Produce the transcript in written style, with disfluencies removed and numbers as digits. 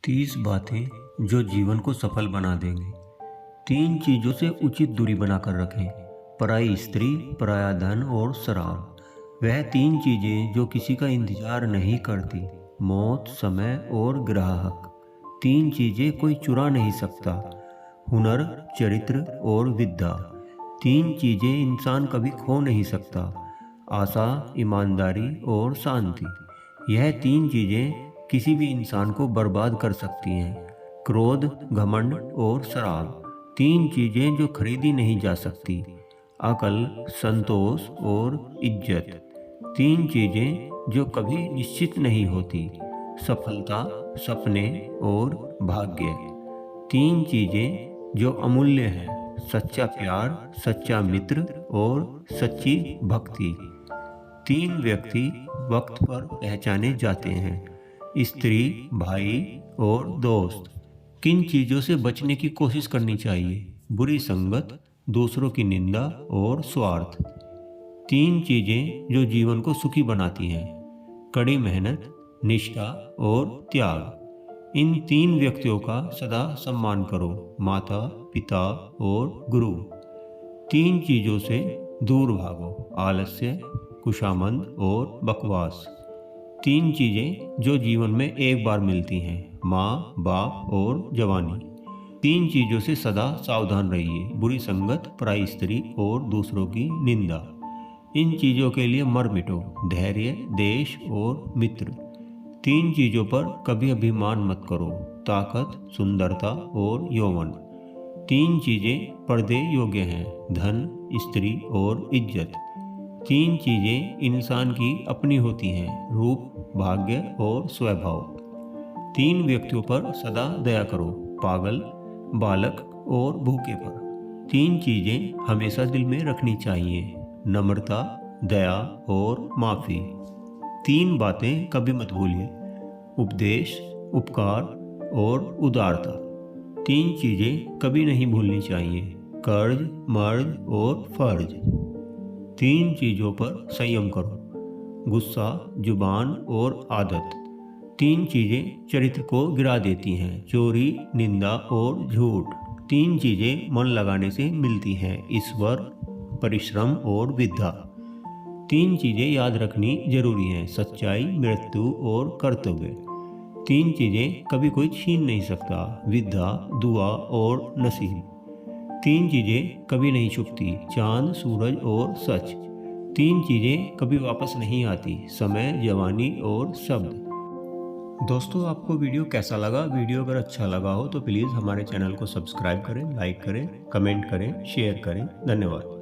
30 बातें जो जीवन को सफल बना देंगे। 3 चीज़ों से उचित दूरी बनाकर रखें। पराई स्त्री, पराया धन और शराब। वह 3 चीज़ें जो किसी का इंतजार नहीं करती। मौत, समय और ग्राहक। 3 चीज़ें कोई चुरा नहीं सकता। हुनर, चरित्र और विद्या। 3 चीज़ें इंसान कभी खो नहीं सकता। आशा, ईमानदारी और शांति। यह 3 चीज़ें किसी भी इंसान को बर्बाद कर सकती हैं। क्रोध, घमंड और शराब। 3 चीज़ें जो खरीदी नहीं जा सकती। अकल, संतोष और इज्जत। 3 चीज़ें जो कभी निश्चित नहीं होती। सफलता, सपने और भाग्य। 3 चीज़ें जो अमूल्य हैं। सच्चा प्यार, सच्चा मित्र और सच्ची भक्ति। 3 व्यक्ति वक्त पर पहचाने जाते हैं। स्त्री, भाई और दोस्त। किन चीज़ों से बचने की कोशिश करनी चाहिए? बुरी संगत, दूसरों की निंदा और स्वार्थ। 3 चीज़ें जो जीवन को सुखी बनाती हैं। कड़ी मेहनत, निष्ठा और त्याग। इन 3 व्यक्तियों का सदा सम्मान करो। माता, पिता और गुरु। 3 चीज़ों से दूर भागो। आलस्य, खुशामंद और बकवास। 3 चीज़ें जो जीवन में एक बार मिलती हैं। माँ, बाप और जवानी। 3 चीज़ों से सदा सावधान रहिए। बुरी संगत, पराई स्त्री और दूसरों की निंदा। इन चीज़ों के लिए मर मिटो। धैर्य, देश और मित्र। 3 चीज़ों पर कभी अभिमान मत करो। ताकत, सुंदरता और यौवन। 3 चीज़ें पर्दे योग्य हैं। धन, स्त्री और इज्जत। 3 चीज़ें इंसान की अपनी होती हैं। रूप, भाग्य और स्वभाव। 3 व्यक्तियों पर सदा दया करो। पागल, बालक और भूखे पर। 3 चीज़ें हमेशा दिल में रखनी चाहिए। नम्रता, दया और माफ़ी। 3 बातें कभी मत भूलिए। उपदेश, उपकार और उदारता। 3 चीज़ें कभी नहीं भूलनी चाहिए। कर्ज, मर्ज और फर्ज। 3 चीज़ों पर संयम करो। गुस्सा, जुबान और आदत। 3 चीज़ें चरित्र को गिरा देती हैं। चोरी, निंदा और झूठ। 3 चीज़ें मन लगाने से मिलती हैं। ईश्वर, परिश्रम और विद्या। 3 चीज़ें याद रखनी जरूरी हैं। सच्चाई, मृत्यु और कर्तव्य। 3 चीज़ें कभी कोई छीन नहीं सकता। विद्या, दुआ और नसीब। 3 चीज़ें कभी नहीं छुपती। चांद, सूरज और सच। 3 चीज़ें कभी वापस नहीं आती। समय, जवानी और शब्द। दोस्तों, आपको वीडियो कैसा लगा? वीडियो अगर अच्छा लगा हो तो प्लीज़ हमारे चैनल को सब्सक्राइब करें, लाइक करें, कमेंट करें, शेयर करें। धन्यवाद।